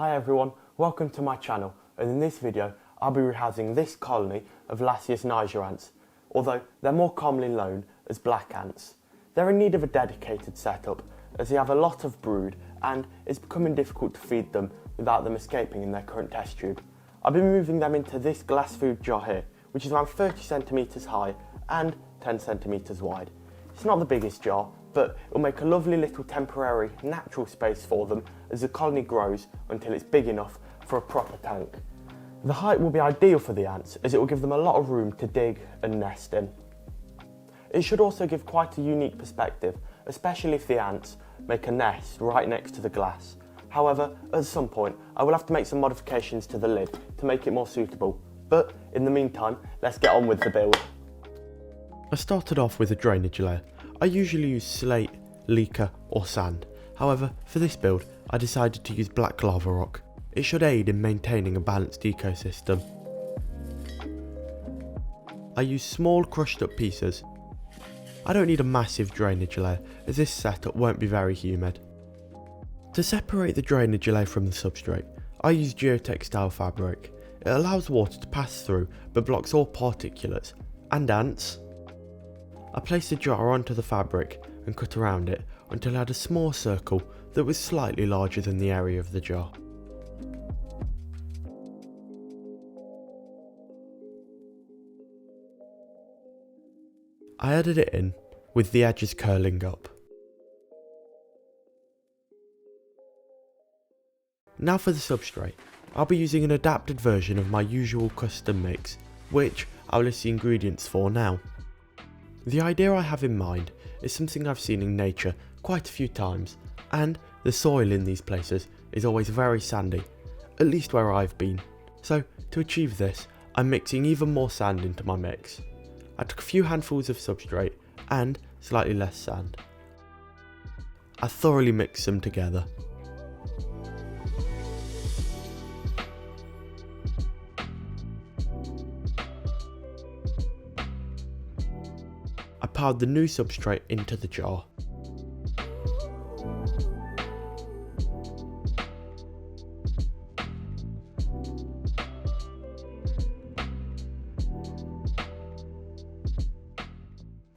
Hi everyone, welcome to my channel, and in this video I'll be rehousing this colony of Lasius niger ants, although they're more commonly known as black ants. They're in need of a dedicated setup as they have a lot of brood and it's becoming difficult to feed them without them escaping in their current test tube. I'll be moving them into this glass food jar here, which is around 30 centimetres high and 10 centimetres wide. It's not the biggest jar, but it will make a lovely little temporary natural space for them as the colony grows until it's big enough for a proper tank. The height will be ideal for the ants as it will give them a lot of room to dig and nest in. It should also give quite a unique perspective, especially if the ants make a nest right next to the glass. However, at some point I will have to make some modifications to the lid to make it more suitable, but in the meantime let's get on with the build. I started off with a drainage layer. I usually use slate, leaker or sand. However, for this build I decided to use black lava rock. It should aid in maintaining a balanced ecosystem. I use small crushed up pieces. I don't need a massive drainage layer as this setup won't be very humid. To separate the drainage layer from the substrate, I use geotextile fabric. It allows water to pass through but blocks all particulates and ants. I placed the jar onto the fabric and cut around it until I had a small circle that was slightly larger than the area of the jar. I added it in with the edges curling up. Now for the substrate. I'll be using an adapted version of my usual custom mix, which I'll list the ingredients for now. The idea I have in mind is something I've seen in nature quite a few times, and the soil in these places is always very sandy, at least where I've been. So to achieve this, I'm mixing even more sand into my mix. I took a few handfuls of substrate and slightly less sand. I thoroughly mixed them together. I poured the new substrate into the jar.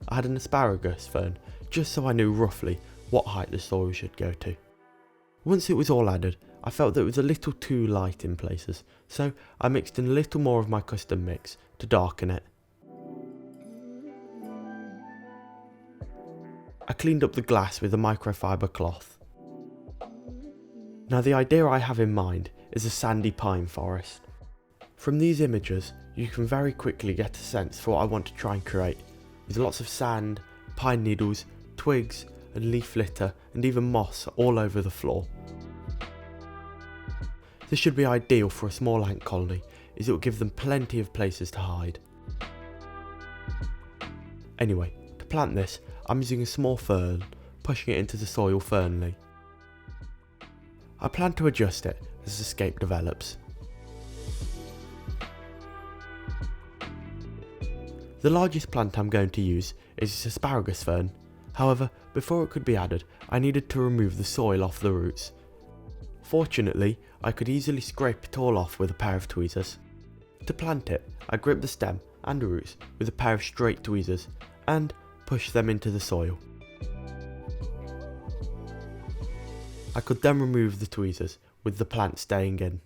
I had an asparagus fern just so I knew roughly what height the soil should go to. Once it was all added, I felt that it was a little too light in places, so I mixed in a little more of my custom mix to darken it. I cleaned up the glass with a microfiber cloth. Now the idea I have in mind is a sandy pine forest. From these images you can very quickly get a sense for what I want to try and create, with lots of sand, pine needles, twigs and leaf litter and even moss all over the floor. This should be ideal for a small ant colony as it will give them plenty of places to hide. Anyway, to plant this I'm using a small fern, pushing it into the soil firmly. I plan to adjust it as the scape develops. The largest plant I'm going to use is this asparagus fern. However, before it could be added, I needed to remove the soil off the roots. Fortunately, I could easily scrape it all off with a pair of tweezers. To plant it, I gripped the stem and roots with a pair of straight tweezers and push them into the soil. I could then remove the tweezers with the plant staying in.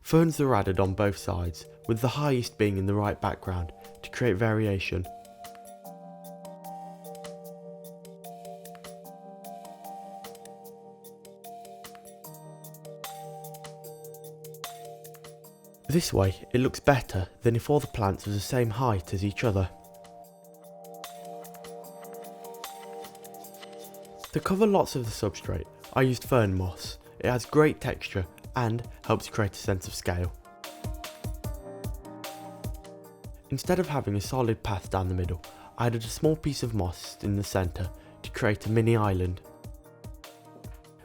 Ferns are added on both sides, with the highest being in the right background to create variation. This way it looks better than if all the plants are the same height as each other. To cover lots of the substrate, I used fern moss. It has great texture and helps create a sense of scale. Instead of having a solid path down the middle, I added a small piece of moss in the centre to create a mini island.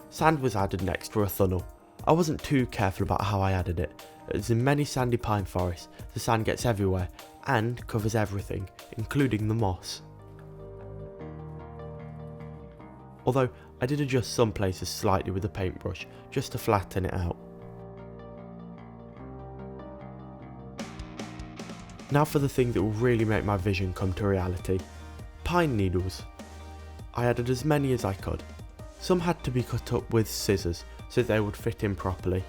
Sand was added next for a funnel. I wasn't too careful about how I added it, as in many sandy pine forests the sand gets everywhere and covers everything, including the moss. Although I did adjust some places slightly with a paintbrush just to flatten it out. Now for the thing that will really make my vision come to reality. Pine needles. I added as many as I could. Some had to be cut up with scissors so they would fit in properly.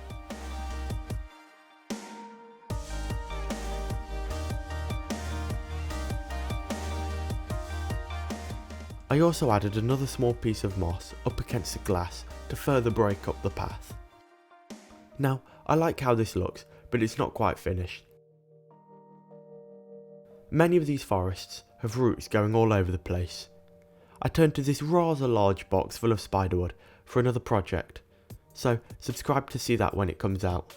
I also added another small piece of moss up against the glass to further break up the path. Now, I like how this looks, but it's not quite finished. Many of these forests have roots going all over the place. I turned to this rather large box full of spiderwood for another project, so subscribe to see that when it comes out.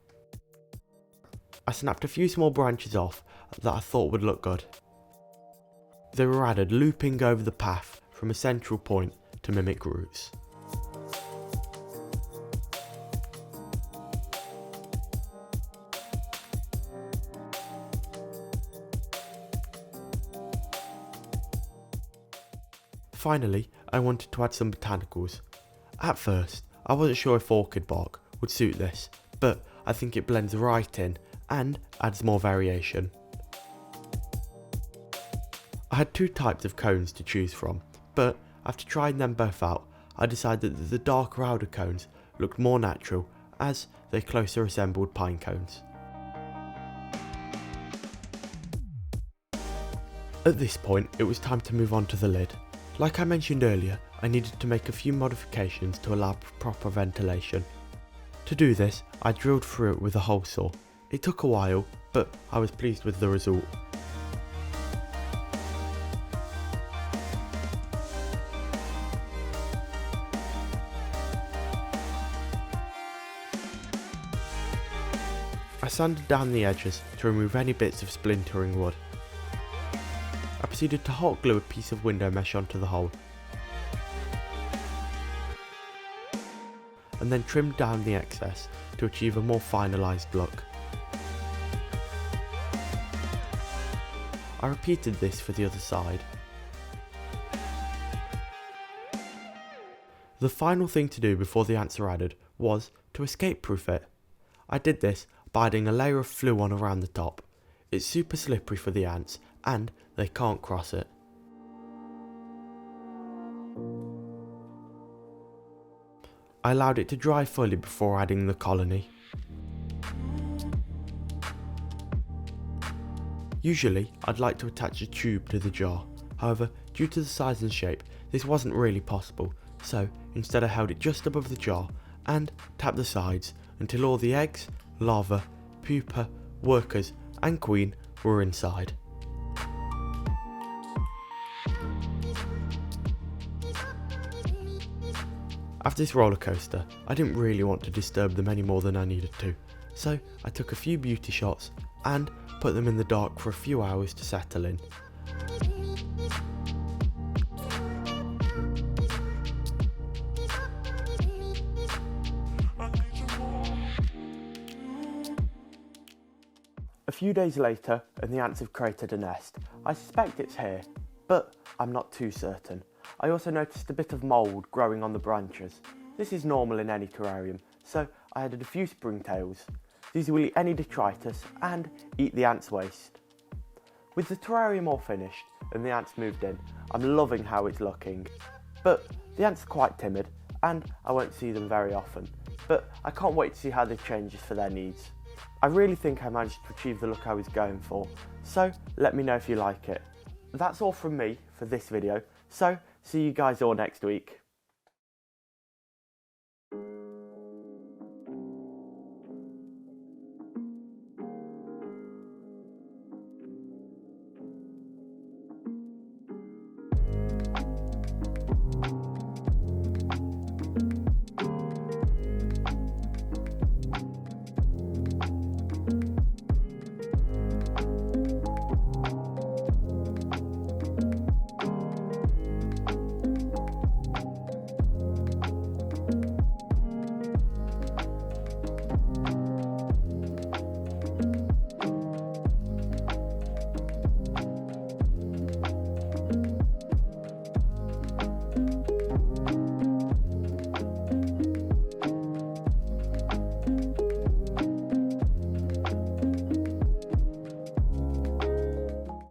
I snapped a few small branches off that I thought would look good. They were added looping over the path from a central point to mimic roots. Finally, I wanted to add some botanicals. At first, I wasn't sure if orchid bark would suit this, but I think it blends right in and adds more variation. I had two types of cones to choose from, but after trying them both out, I decided that the darker outer cones looked more natural as they closer resembled pine cones. At this point, it was time to move on to the lid. Like I mentioned earlier, I needed to make a few modifications to allow for proper ventilation. To do this, I drilled through it with a hole saw. It took a while, but I was pleased with the result. I sanded down the edges to remove any bits of splintering wood. I proceeded to hot glue a piece of window mesh onto the hole, and then trimmed down the excess to achieve a more finalised look. I repeated this for the other side. The final thing to do before the ants are added was to escape proof it. I did this by adding a layer of flue on around the top. It's super slippery for the ants and they can't cross it. I allowed it to dry fully before adding the colony. Usually, I'd like to attach a tube to the jar. However, due to the size and shape, this wasn't really possible, so instead I held it just above the jar and tapped the sides until all the eggs, larvae, pupa, workers and queen were inside. After this roller coaster, I didn't really want to disturb them any more than I needed to, so I took a few beauty shots and put them in the dark for a few hours to settle in. A few days later, and the ants have created a nest. I suspect it's here, but I'm not too certain. I also noticed a bit of mould growing on the branches. This is normal in any terrarium, so I added a few springtails. These will eat any detritus and eat the ants' waste. With the terrarium all finished and the ants moved in, I'm loving how it's looking. But the ants are quite timid and I won't see them very often, but I can't wait to see how this changes for their needs. I really think I managed to achieve the look I was going for, so let me know if you like it. That's all from me for this video, so see you guys all next week.